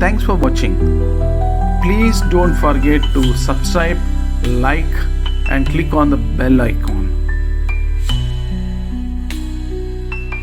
Thanks for watching. Please don't forget to subscribe, like, and click on the bell icon.